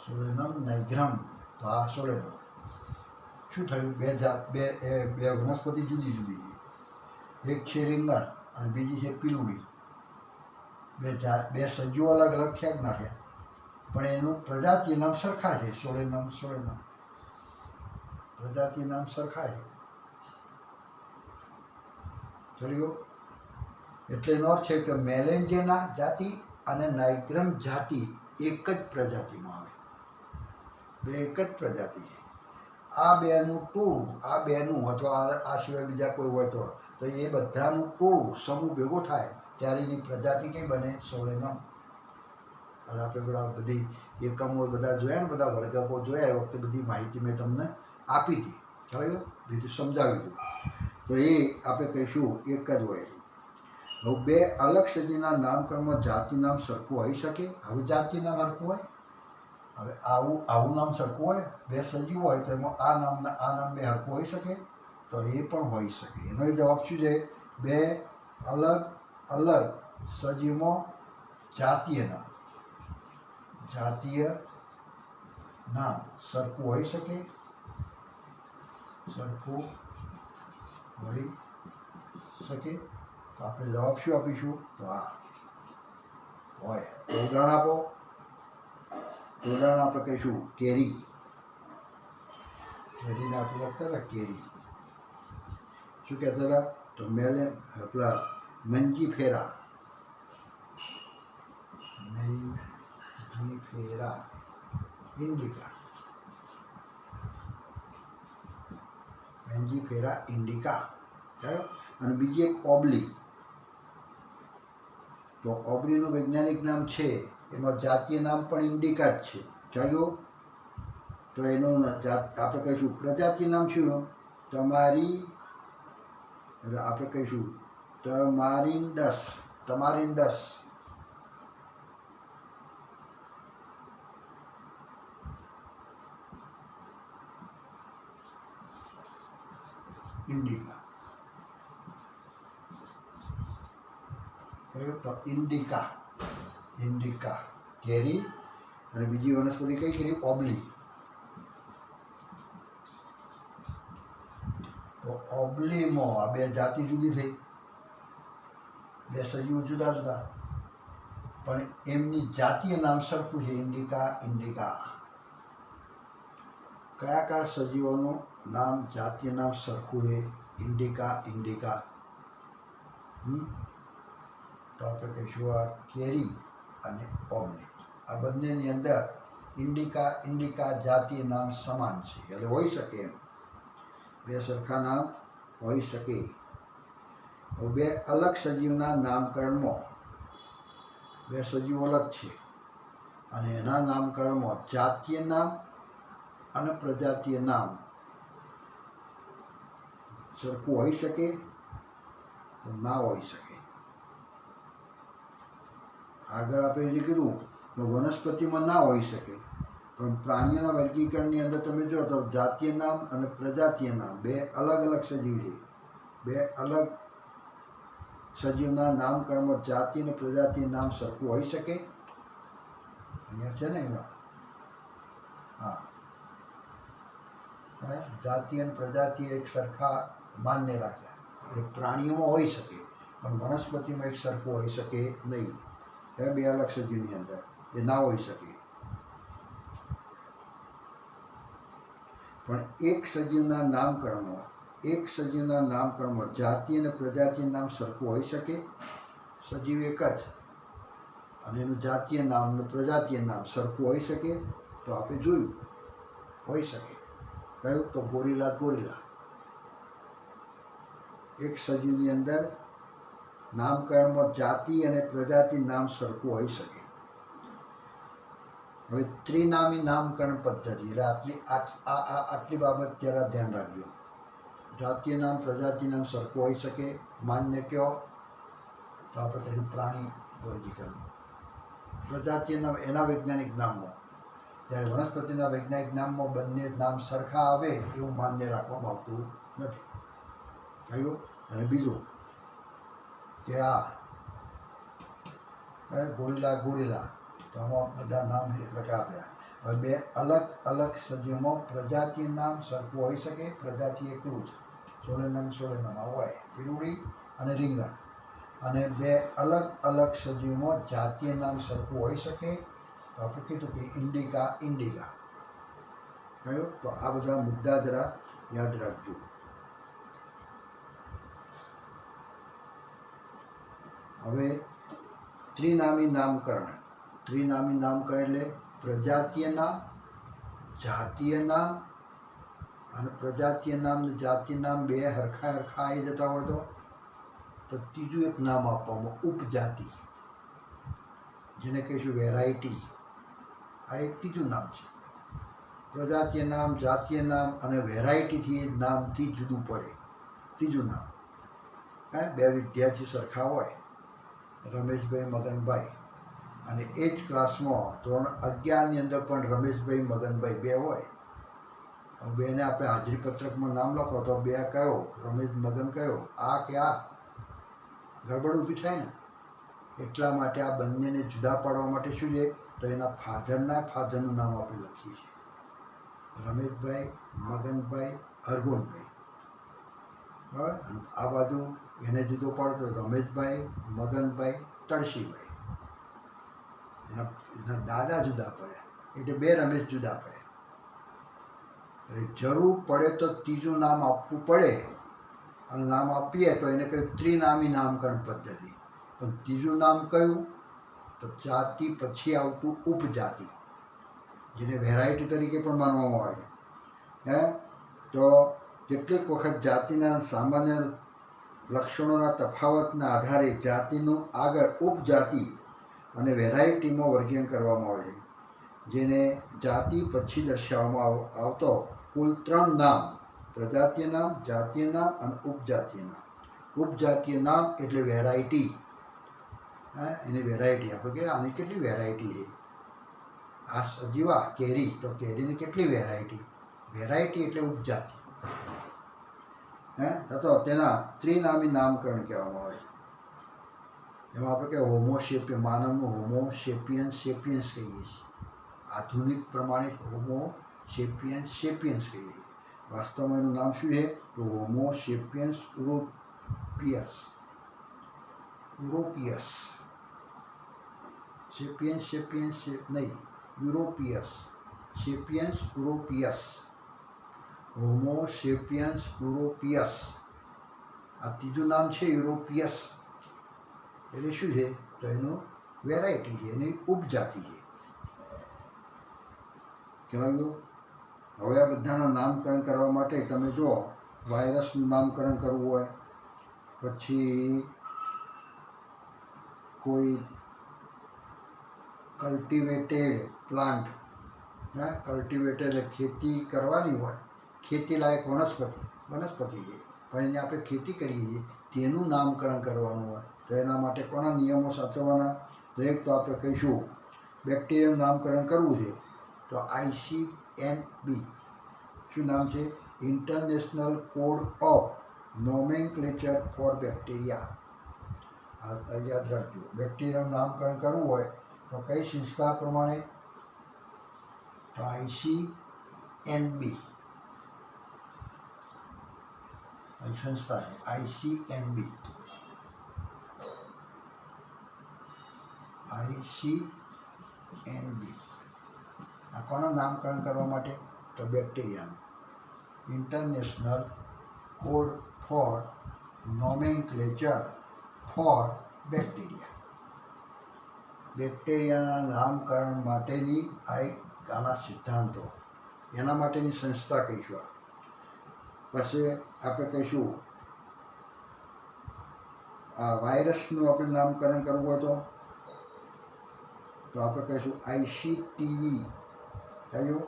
સોલેનમ નાઇગ્રમ. તો આ સોલેનમ શું થયું? બે વનસ્પતિ જુદી જુદી છે. એક છે રીંગણ અને બીજી છે પીલુડી. બે સજીવો અલગ અલગ થયા જ ના થયા, પણ એનું પ્રજાતિય નામ સરખા છે. સોલેનમ પ્રજાતિય નામ સરખા છે. ચલ્યો. એટલે એનો અર્થ છે કે મેલેન્જેના જાતિ અને નાઇગ્રમ જાતિ એક જ પ્રજાતિમાં આવે. બે એક જ પ્રજાતિ છે. આ બેનું ટોળું, આ બેનું અથવા આ સિવાય બીજા કોઈ હોય તો એ બધાનું ટોળું સમૂહ ભેગો થાય ત્યારે એની પ્રજાતિ કઈ બને? સોલેનમ. અને આપણે બધા બધી એકમો બધા જોયા ને, બધા વર્ગકો જોયા, એ વખતે બધી માહિતી મેં તમને આપી હતી. ખ્યાલ? બીજું સમજાવી દીધું. તો એ આપણે કહીશું એક જ હોય. હવે બે અલગ સજીવના નામકરણમાં જાતિ નામ સરખું હોઈ શકે. હવે જાતિ નામ સરખું હોય, હવે આવું નામ સરખું હોય, બે સજીવ હોય તો એમાં આ નામ બે સરખું હોઈ શકે. તો એ પણ હોઈ શકે. એનો જવાબ શું છે? બે અલગ અલગ સજીવમાં જાતીય નામ સરખું હોઈ શકે. સરખું હોઈ શકે. તો આપણે જવાબ શું આપીશું? તો આ હોય. ઉદાહરણ આપો. ઉદાહરણ આપણે કહીશું કેરી. કેરીને આપણે લખતા હતા કેરી. શું કહેતા હતા? તો આપણા મંજીફેરા. ઇન્ડિકા. મેન્જીફેરા ઇન્ડિકા. અને બીજી એક ઓબલી. તો ઓબલીનું વૈજ્ઞાનિક નામ છે, એમાં જાતીય નામ પણ ઇન્ડિકા જ છે. ચાલ્યું. તો એનું આપણે કહીશું પ્રજાતિય નામ શું? આપણે કહીશું તમારિન્ડસ. ઇન્ડિકા. તો ઇન્ડિકા કેરી અને બીજી વનસ્પતિ કઈ કરી? ઓબલી. તો ઓબલીમાં આ બે જાતિ જુદી થઈ, બે સજીવો જુદા જુદા, પણ એમની જાતીય નામ સરખું છે, ઇન્ડિકા ઇન્ડિકા. કયા કયા સજીવોનું નામ જાતીય નામ સરખું છે? ઇન્ડિકા ઇન્ડિકા. તો આપણે કહીશું આ કેરી અને ઓબલી, આ બંનેની અંદર ઇન્ડિકા ઇન્ડિકા જાતીય નામ સમાન છે, એટલે હોઈ શકે એમ બે સરખા નામ હોઈ શકે. બે અલગ સજીવના નામકરણમાં, બે સજીવો અલગ છે અને એના નામકરણમાં જાતીય નામ અને પ્રજાતીય નામ સરખું હોઈ શકે? તો ના હોઈ શકે. આગળ આપણે જે કીધું તો વનસ્પતિમાં ના હોઈ શકે, પણ પ્રાણીઓના વર્ગીકરણની અંદર તમે જો તો જાતીય નામ અને પ્રજાતીય નામ બે અલગ અલગ સજીવ છે. બે અલગ સજીવના નામકરણમાં જાતિ અને પ્રજાતિય નામ સરખું હોઈ શકે? અહીંયા છે ને, અહીંયા હા, જાતિ અને પ્રજાતિ એક સરખા માન્ય રાખ્યા, એટલે પ્રાણીઓમાં હોઈ શકે, પણ વનસ્પતિમાં એક સરખું હોઈ શકે નહીં. બે અલગ સજીવની અંદર એ ના હોઈ શકે. પણ એક સજીવના નામકરણમાં જાતિ અને પ્રજાતિય નામ સરખું હોઈ શકે? સજીવ એક જ અને એનું જાતીય નામ અને પ્રજાતીય નામ સરખું હોઈ શકે? તો આપણે જોયું હોઈ શકે. કયું? તો ગોરીલા ગોરીલા. એક સજીવની અંદર નામકરણમાં જાતિ અને પ્રજાતિ નામ સરખું હોઈ શકે. હવે ત્રિનામી નામકરણ પદ્ધતિ, એટલે આટલી બાબત જરા ધ્યાન રાખજો. જાતીય નામ પ્રજાતિ નામ સરખું હોઈ શકે, માન્ય કયો? તો આપણે કહીશું પ્રાણી વર્ગીકરણ. પ્રજાતીય નામ એના વૈજ્ઞાનિક નામમાં, જ્યારે વનસ્પતિના વૈજ્ઞાનિક નામમાં બંને નામ સરખા આવે એવું માન્ય રાખવામાં આવતું નથી. કહ્યું? અને બીજું કે આ ગોરીલા ગોરીલા, તો આમાં બધા નામ એટલે આપ્યા. હવે બે અલગ અલગ સજીવમાં પ્રજાતીય નામ સરખું હોઈ શકે? પ્રજાતિ એકલું જ, સોલેનમ સોલેનમ હોય, ઈરુડી અને રીંગણ. અને બે અલગ અલગ સજીવમાં જાતીય નામ સરખું હોઈ શકે? તો આપણે કીધું કે ઇન્ડિકા ઇન્ડિકા. કહ્યું? તો આ બધા મુદ્દા જરા યાદ રાખજો. હવે ત્રિનામી નામકરણ. ત્રિનામી નામકરણ એટલે પ્રજાતીય નામ, જાતીય નામ અને પ્રજાતીય નામ ને જાતીય નામ બે હરખા આવી જતા હોય તો ત્રીજું એક નામ આપવામાં, ઉપજાતિ, જેને કહીશું વેરાયટી. આ એક ત્રીજું નામ છે. પ્રજાતીય નામ, જાતીય નામ અને વેરાયટીથી નામથી જુદું પડે ત્રીજું નામ. બે વિદ્યાર્થી સરખા હોય, રમેશભાઈ મગનભાઈ, અને એ જ ક્લાસમાં ધોરણ 11ની અંદર પણ રમેશભાઈ મગનભાઈ બે હોય. બેને આપણે હાજરી પત્રકમાં નામ લખો તો બે કયો? રમેશ મગન કયો? આ કે આ? ગડબડ ઊભી થાય ને. એટલા માટે આ બંનેને જુદા પાડવા માટે શું છે? તો એના ફાધરનું નામ આપણે લખીએ છીએ. રમેશભાઈ મગનભાઈ અરગોનભાઈ, બરાબર. અને આ બાજુ એને જુદો પાડો તો રમેશભાઈ મગનભાઈ તળસીભાઈ. એના દાદા જુદા પડ્યા, એટલે બે રમેશ જુદા પડે. એટલે જરૂર પડે તો ત્રીજું નામ આપવું પડે, અને નામ આપીએ તો એને કહ્યું ત્રિનામી નામકરણ પદ્ધતિ. પણ ત્રીજું નામ કયું? તો જાતિ પછી આવતું ઉપજાતિ, જેને વેરાયટી તરીકે પણ માનવામાં આવે છે. તો કેટલીક વખત જાતિના સામાન્ય લક્ષણોના તફાવતના આધારે જાતિનું આગળ ઉપજાતિ અને વેરાયટીમાં વર્ગીકરણ કરવામાં આવે છે, જેને જાતિ પછી દર્શાવવામાં આવતો કુલ 3 નામ: પ્રજાતીય નામ, જાતીય નામ અને ઉપજાતીય નામ. ઉપજાતીય નામ એટલે વેરાયટી. એની વેરાયટી આપણે કે આની કેટલી વેરાયટી છે. આ સજીવા કેરી, તો કેરીની કેટલી વેરાયટી? વેરાયટી એટલે ઉપજાતિ. તો તેના ત્રિનામી નામકરણ કહેવામાં આવે. એમાં આપણે કે હોમોસેપિયન, માનવનું હોમોસેપિયન્સ સેપિયન્સ કહીએ છીએ. આધુનિક પ્રમાણે હોમો સેપિયન્સ સેપિયન્સ કહીએ છીએ. વાસ્તવમાં એનું નામ શું છે તો હોમો સેપિયન્સ યુરોપિયસ. યુરોપિયસ સેપિયન્સ સેપિયન્સ નહીં, યુરોપિયસ. Sapiens યુરોપિયસ, હોમો sapiens યુરોપિયસ. આ ત્રીજું નામ છે યુરોપિયસ. એટલે શું છે તો એનું વેરાયટી છે, એની ઉપજાતિ છે. કહેવાય ગયું. હવે આ બધાના નામકરણ કરવા માટે તમે જો વાયરસનું નામકરણ કરવું હોય, પછી કોઈ કલ્ટિવેટેડ પ્લાન્ટ, કલ્ટિવેટેડ ખેતી કરવાની હોય, ખેતીલાયક વનસ્પતિ છે પણ એને આપણે ખેતી કરીએ છીએ તેનું નામકરણ કરવાનું હોય તો એના માટે કોના નિયમો સાચવવાના? તો એક તો આપણે કહીશું બેક્ટેરિયાનું નામકરણ કરવું છે તો ICNB. શું નામ છે? International code of nomenclature for bacteria. આ યાદ રાખજો. બેક્ટેરિયાનું નામકરણ કરવું હોય તો કઈ સંસ્થા પ્રમાણે? તો ICNB સંસ્થા છે, ICNB. આ કોનું નામકરણ કરવા માટે? તો બેક્ટેરિયાનું. International code for nomenclature for bacteria. બેક્ટેરિયાના નામકરણ માટેની આ એક આના સિદ્ધાંતો, એના માટેની સંસ્થા કહીશું. પછી આપણે કહીશું આ વાયરસનું આપણે નામકરણ કરવું હોય તો આપણે કહીશું ICTV. કયું?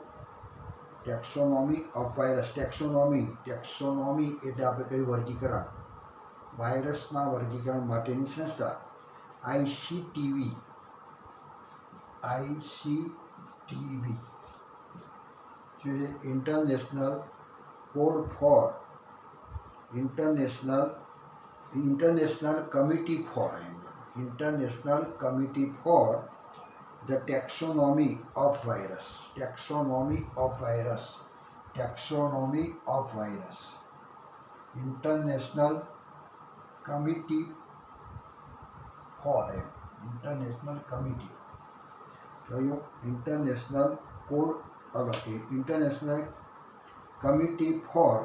Taxonomy of virus. ટેક્સોનોમી એટલે આપણે કયું? વર્ગીકરણ. વાયરસના વર્ગીકરણ માટેની સંસ્થા ICTV. શું છે? International code for international committee for the taxonomy of virus. International committee for international committee કયો? International code international committee for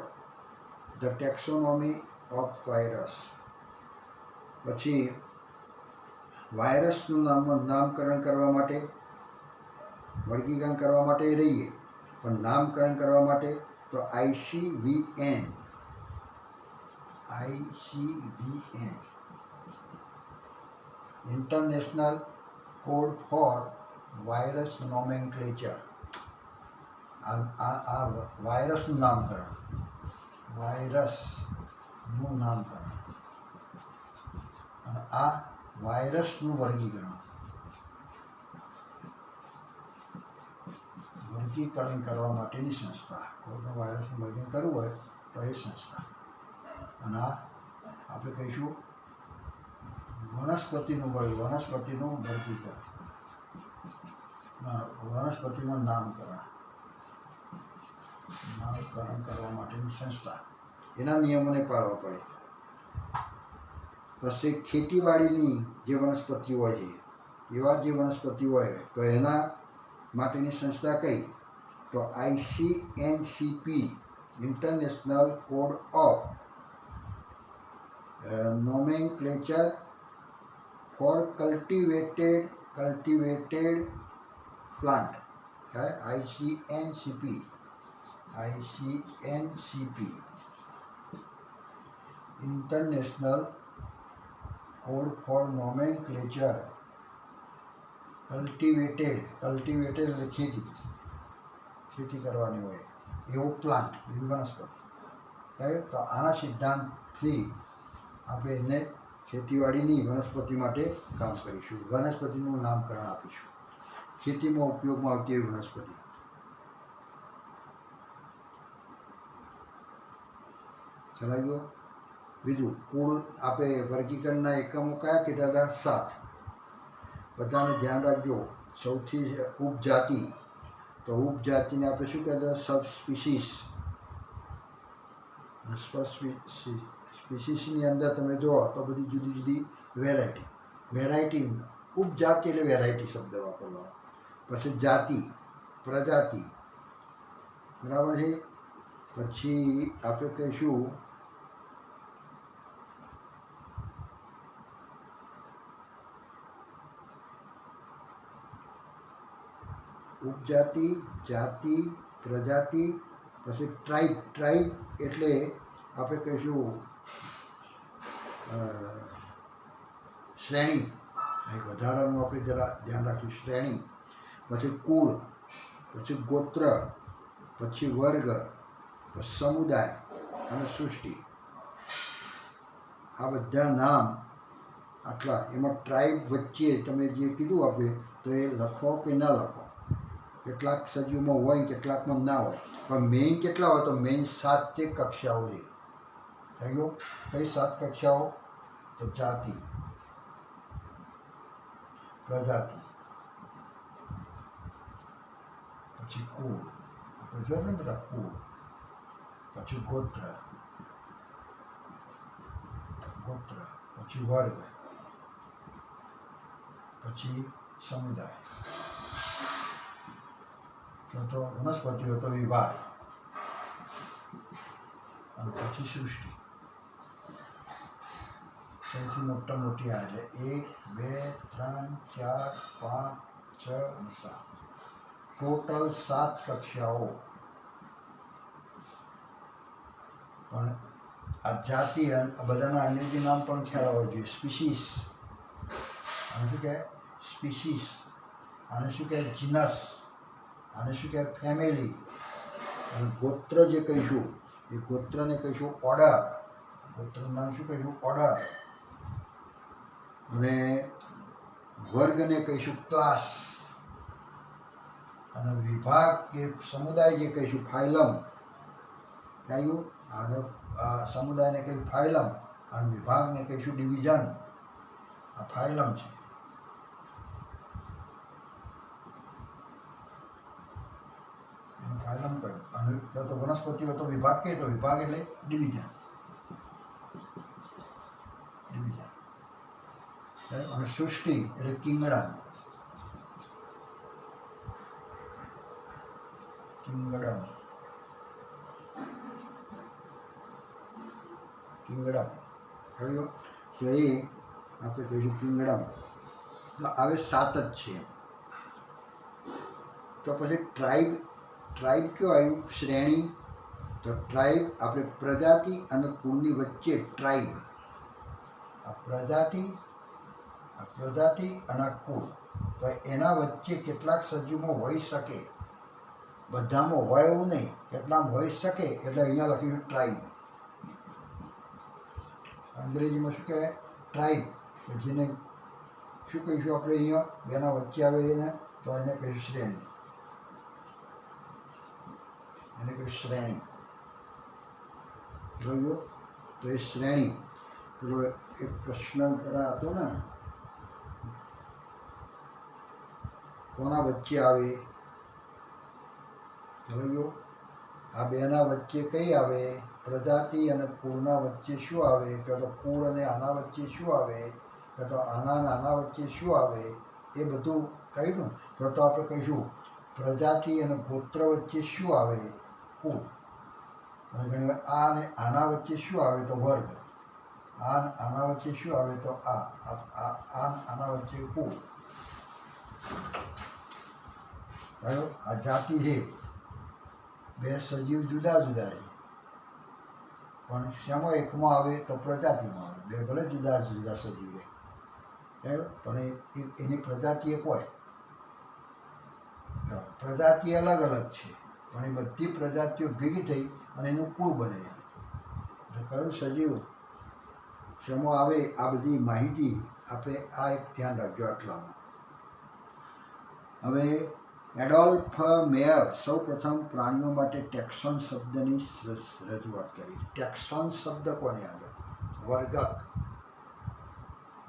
the taxonomy of virus. પછી વાયરસનું નામકરણ કરવા માટે, વર્ગીકરણ કરવા માટે રહીએ, પણ નામકરણ કરવા માટે તો ICVN. International code four virus nomenclature. આ વાયરસનું નામકરણ, અને આ વાયરસનું વર્ગીકરણ કરવા માટેની સંસ્થા. કોઈપણ વાયરસનું વર્ગીકરણ કરવું હોય તો એ સંસ્થા. અને આ આપણે કહીશું વનસ્પતિનું વર્ગીકરણ, વનસ્પતિનું નામકરણ કરવા માટેની સંસ્થા. એના નિયમોને પાળવા પડે. પછી ખેતીવાડીની જે વનસ્પતિ હોય છે, એવા જે વનસ્પતિ હોય તો એના માટેની સંસ્થા કઈ? તો ICNCP. International code of nomenclature for cultivated plant. ICNCP. International code for nomenclature cultivated એટલે ખેતી કરવાની હોય એવો પ્લાન્ટ, એવી વનસ્પતિ. તો આના સિદ્ધાંતથી આપણે એને ખેતીવાડીની વનસ્પતિ માટે કામ કરીશું. વનસ્પતિનું નામકરણ આપીશું. ખેતીમાં ઉપયોગમાં આવતી એવી વનસ્પતિ. ચલાવી ગયો. બીજું કુળ આપણે વર્ગીકરણના એકમો કયા કીધા હતા? 7. બધાને ધ્યાન રાખજો. સૌથી ઉપજાતિ તો ઉપજાતિને આપણે શું કહેતા? સબ સ્પીસીસ. સ્પીસીસની અંદર તમે જુઓ તો બધી જુદી જુદી વેરાયટી ઉપજાતિ એટલે વેરાયટી શબ્દ વાપરવાનો. પછી જાતિ, પ્રજાતિ, બરાબર છે. પછી આપણે કહીશું ઉપજાતિ, જાતિ, પ્રજાતિ. પછી ટ્રાઇબ એટલે આપણે કહીશું શ્રેણી. એક વધારાનું આપણે જરા ધ્યાન રાખીશું, શ્રેણી. પછી કુળ, પછી ગોત્ર, પછી વર્ગ, પછી સમુદાય અને સૃષ્ટિ. આ બધા નામ આટલા. એમાં ટ્રાઇબ વચ્ચે તમે જે કીધું આપણે તો એ લખો કે ના લખો. કેટલાક સજીવમાં હોય, કેટલાકમાં ના હોય. પણ મેઇન કેટલા હોય? તો મેઇન 7 કક્ષાઓ છે. થઈ ગયું? કઈ 7 કક્ષાઓ? તો જાતિ, પ્રજાતિ, પછી કુળ, આપણે જોયા ને બધા કુળ, પછી ગોત્ર, પછી વર્ગ, પછી સમુદાય, તો વનસ્પતિઓ તો વિભાગ, અને પછી સૃષ્ટિ. સૌથી મોટી આ એટલે 1, 2, 3, 4, 5, 6 અને 7. ટોટલ 7 કક્ષાઓ. પણ આ જાતિ બધાના અંગ્રેજી નામ પણ ખ્યાલ આવવા જોઈએ. સ્પીસીસ, આને શું કહે? સ્પીસીસ. આને શું કહે? જીનસ. આને શું કહે? ફેમિલી. અને ગોત્ર જે કહીશું એ ગોત્રને કહીશું ઓર્ડર. ગોત્રનું નામ શું કહીશું? ઓર્ડર. અને વર્ગને કહીશું ક્લાસ. અને વિભાગ કે સમુદાય જે કહીશું ફાઇલમ. કયું? અને સમુદાયને કહીશું ફાઇલમ અને વિભાગને કહીશું ડિવિઝન. આ ફાઇલમ છે. ફાઇલમ કયું? અને તો વનસ્પતિઓ તો વિભાગ કહે તો વિભાગ એટલે ડિવિઝન. અને સૃષ્ટિ એટલે કિંગડમ. કહ્યું? તો એ આપણે કહીશું કિંગડમ. તો આવે 7 જ છે. તો પછી ટ્રાઇબ કયો આવ્યું? શ્રેણી. તો ટ્રાઇબ આપણે પ્રજાતિ અને કુળની વચ્ચે ટ્રાઇબ. આ પ્રજાતિ અને કુળ. તો એના વચ્ચે કેટલાક સજીવમાં હોઈ શકે. બધામાં હોય એવું નહીં, કેટલામાં હોઈ શકે. એટલે અહીંયા લખ્યું ટ્રાઇબ. અંગ્રેજીમાં શું કહેવાય? ટ્રાઇબ. જેને શું કહીશું આપણે? અહીંયા બેના વચ્ચે આવે એને તો એને કહીશું શ્રેણી. જોયું? તો એ શ્રેણી. પેલો એક પ્રશ્ન જરા હતો ને, કોના વચ્ચે આવે? જોયું? આ બેના વચ્ચે કઈ આવે? પ્રજાતિ અને કુળના વચ્ચે શું આવે? કે તો કુળ અને આના વચ્ચે શું આવે? કે તો આના અને આના વચ્ચે શું આવે? એ બધું કહ્યું. તો આપણે કહીશું પ્રજાતિ અને ગોત્ર વચ્ચે શું આવે? કુળ. ઘણી વાર આ અને આના વચ્ચે શું આવે? તો વર્ગ. આ અને આના વચ્ચે શું આવે? તો આના વચ્ચે કુળ. કયો? આ જાતિ છે. બે સજીવ જુદા જુદા છે, પણ શેમાં એકમાં આવે? તો પ્રજાતિમાં આવે. બે ભલે જુદા જુદા સજીવ રહે, પણ એની પ્રજાતિ એક હોય. પ્રજાતિ અલગ અલગ છે, પણ એ બધી પ્રજાતિઓ ભેગી થઈ અને એનું કુળ બને. એટલે કયું સજીવ શેમાં આવે? આ બધી માહિતી આપણે આ એક ધ્યાન રાખજો આટલામાં. હવે એડોલ્ફ મેયર સૌ પ્રથમ પ્રાણીઓ માટે ટેક્સોન શબ્દની રજૂઆત કરી. ટેક્સોન શબ્દ કોને આગળ? વર્ગક.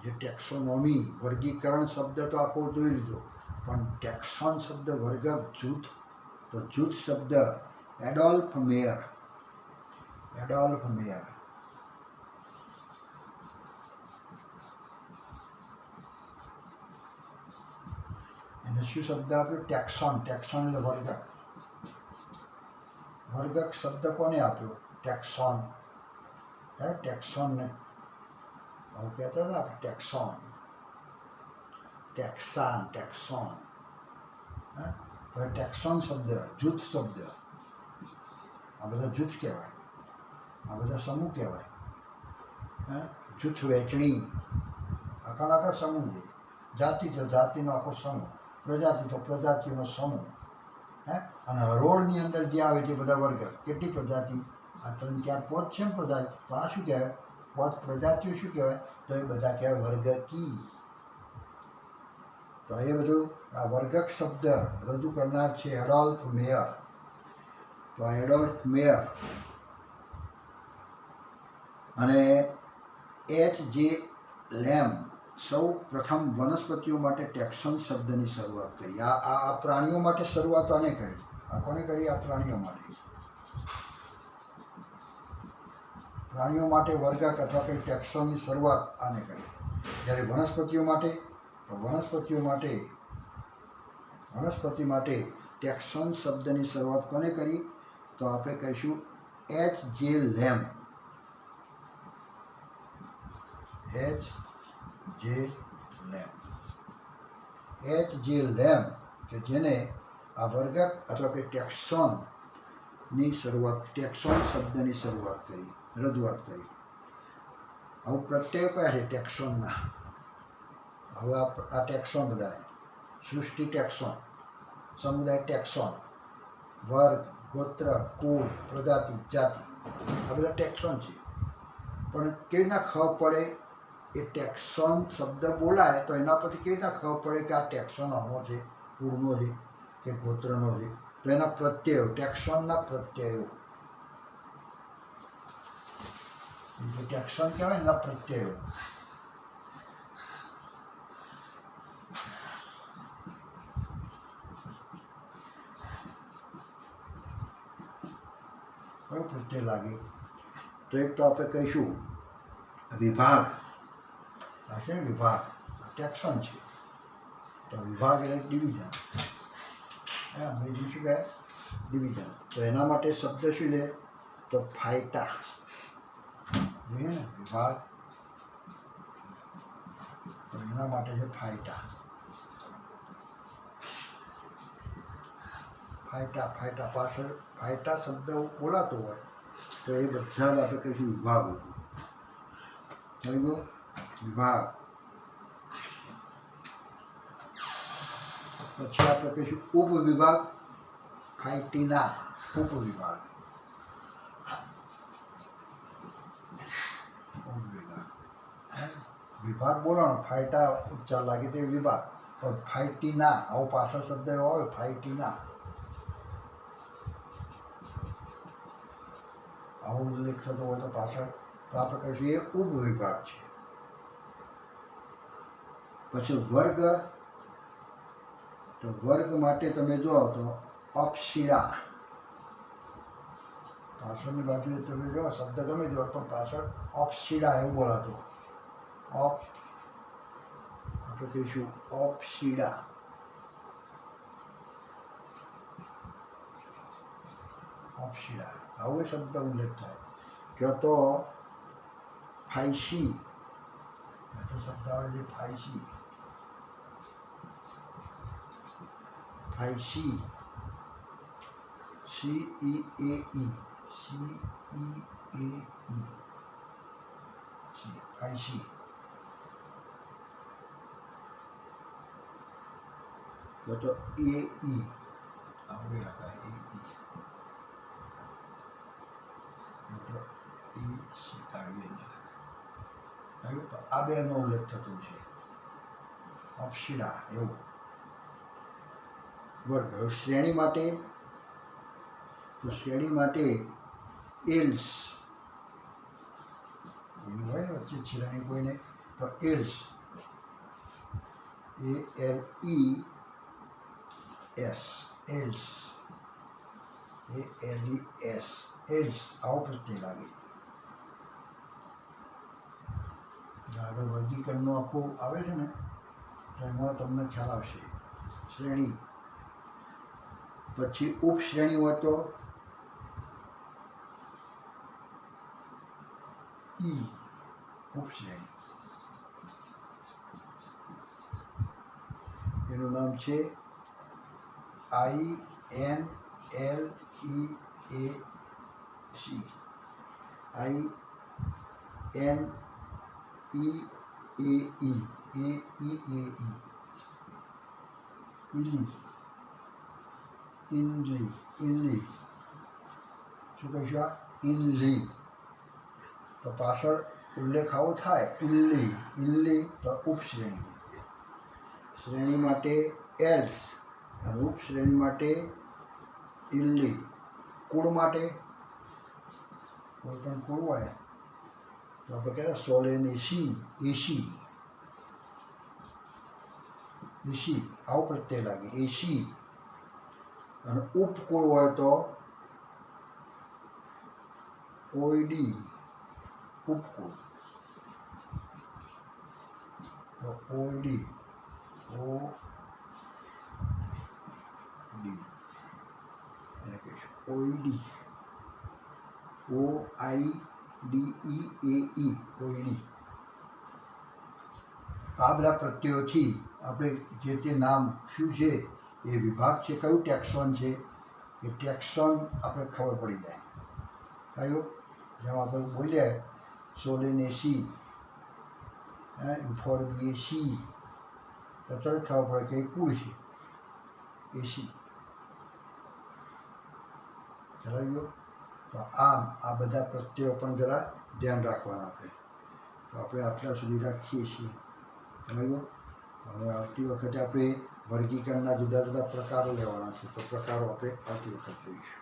જે ટેક્સોનોમી વર્ગીકરણ શબ્દ તો આખો જોઈ લીધો, પણ ટેક્સોન શબ્દ વર્ગક, જૂથ, તો જૂથ શબ્દ એડોલ્ફ મેયર. Adolf mayor. એને શું શબ્દ આપ્યો? ટેક્સોન. ટેક્સોન એટલે વર્ગક. વર્ગક શબ્દ કોને આપ્યો? ટેક્સોન. હે, ટેક્સોનને આવું કહેતા હતા આપણે, ટેક્સોન, ટેક્સાન, ટેક્સોન. હે, તો ટેક્સોન શબ્દ જૂથ શબ્દ. આ બધા જૂથ કહેવાય, આ બધા સમૂહ કહેવાય. હે, જૂથ વહેંચણી આખા સમૂહ છે. જાતિ તો જાતિનો આખો સમૂહ, પ્રજાતિ તો પ્રજાતિનો સમૂહ. હે, અને હરોળની અંદર જે આવે તે બધા વર્ગ. કેટલી પ્રજાતિ? આ 3, 4, 5 છે ને પ્રજાતિ. તો આ શું કહેવાય? 5 પ્રજાતિઓ શું કહેવાય? તો એ બધા કહેવાય વર્ગકી. તો એ બધું આ વર્ગક શબ્દ રજૂ કરનાર છે એડોલ્ફ મેયર. તો આ એડોલ્ફ મેયર અને H.J. લેમ સૌ પ્રથમ વનસ્પતિઓ માટે ટેક્સોન શબ્દની શરૂઆત કરી. આ પ્રાણીઓ માટે શરૂઆત આને કરી. આ કોને કરી? આ પ્રાણીઓ માટે. પ્રાણીઓ માટે વર્ગક અથવા કંઈ ટેક્સોનની શરૂઆત આને કરી. જ્યારે વનસ્પતિઓ માટે ટેક્સોન શબ્દની શરૂઆત કોને કરી? તો આપણે કહીશું H.J. લેમ. H.J. લેમ. H.J. લેમ કે જેને આ વર્ગક અથવા કે ટેક્સોનની શરૂઆત, ટેક્સોન શબ્દની શરૂઆત કરી, રજૂઆત કરી. આવું પ્રત્યયો કયા છે ટેક્સોનના? હવે આ ટેક્સોન બધા: સૃષ્ટિ ટેક્સોન, સમુદાય ટેક્સોન, વર્ગ, ગોત્ર, કુળ, પ્રજાતિ, જાતિ, આ બધા ટેક્સોન છે. પણ કેવી રીતના ખબર પડે? એ ટેક્સોન શબ્દ બોલાય તો એના પરથી કેવી રીતના ખબર પડે કે આ ટેક્સોન આનો છે, કુળનો છે કે ગોત્રનો છે? તો એના પ્રત્યયો, ટેક્સોનના પ્રત્યયો. જે ટેક્સોન કહેવાય એના પ્રત્યયો. કયો પ્રત્યય લાગે? તો એક તો આપણે કહીશું વિભાગ. આ છે ને વિભાગ, ટેક્સોન છે. તો વિભાગ એટલે ડિવિઝન. અંગ્રેજી શું કહે? ડિવિઝન. તો એના માટે શબ્દ શું છે? તો ફાયટા. જોઈએ ને વિભાગ, તો એના માટે છે ફાયટા. ફાયટા પાછળ ફાયટા શબ્દ બોલાતો હોય તો એ બધા આપણે કહીશું વિભાગ હોય. થઈ ગયો વિભાગ. પછી આપણે કહીશું ઉપવિભાગ. ફાયટીના ઉપવિભાગ. વિભાગ બોલાનો, ફાયટા ઉચ્ચાર લાગે તે વિભાગ. પણ ફાયટીના આવો પાછળ શબ્દ એવો હોય, ફાયટીના આવો ઉલ્લેખ થતો હોય તો પાછળ, તો આપણે કહીશું એ ઉપવિભાગ છે. પછી વર્ગ. તો વર્ગ માટે તમે જો તો અપશિલા. પાછળની બાજુએ તમે જો શબ્દ ગમે જો પણ પાછળ અપશિલા એવું બોલાતો. આપણે કહીશું અપશિલા. અપશિલા આવો શબ્દ ઉલ્લેખ થાય. ક્યાં તો ફાઈસી. તો શબ્દ આવે છે ફાઈસી. ફાઈસી. CEAE. ફાઈસી. તો AE આવે લખાય. તો આ બેનો ઉલ્લેખ થતો છે અપશિલા એવું. વર્ગ. શ્રેણી માટે. તો શ્રેણી માટે એલ્સ એનું હોય ને વચ્ચે શ્રેણી કોઈને, તો else. ALES. Else. ALES else આવો પ્રત્યય લાગે. આગળ વર્ગીકરણનું આખું આવે છે ને તો એમાં તમને ખ્યાલ આવશે. શ્રેણી પછી ઉપશ્રેણી હોય તો ઈ ઉપશ્રેણી. એનું નામ છે INLEAC. INEAE ઇલી ઇનલી શું કહીશું? આ ઇનલી તો પાછળ ઉલ્લેખ આવો થાય ઇનલી તો ઉપશ્રેણી. શ્રેણી માટે એલ્સ અને ઉપશ્રેણી માટે ઇલ્લી. કુળ માટે કોઈ પણ કુળ હોય તો આપણે કહેવાય સોલેનેસી એસી આવો પ્રત્યય લાગે એસી. અને ઉપકુળ હોય તો ઓઈડી ઉપકુળ. તો ઓઈડી એને કહીશું ઓઈડી OIDEAE ઓઈડી. આ બધા પ્રત્યયોથી આપણે જે તે નામ શું છે એ વિભાગ છે કયું ટેક્સોન છે એ ટેક્સોન આપણે ખબર પડી જાય. કયું જેમ આપણે બોલીએ સોલેનેસી યુફોર્બિએસી તો તરત ખબર પડે કે એ કુળ છે એસી. ખ્યાલ ગયો? તો આમ આ બધા પ્રત્યયો પણ જરા ધ્યાન રાખવાના આપણે. તો આપણે આટલા સુધી રાખીએ છીએ. ખ્યાલ ગયો? હવે આવતી વખતે આપણે વર્ગીકરણના જુદા જુદા પ્રકારો લેવાના છે તો પ્રકારો આપણે આવતી વખત જોઈશું.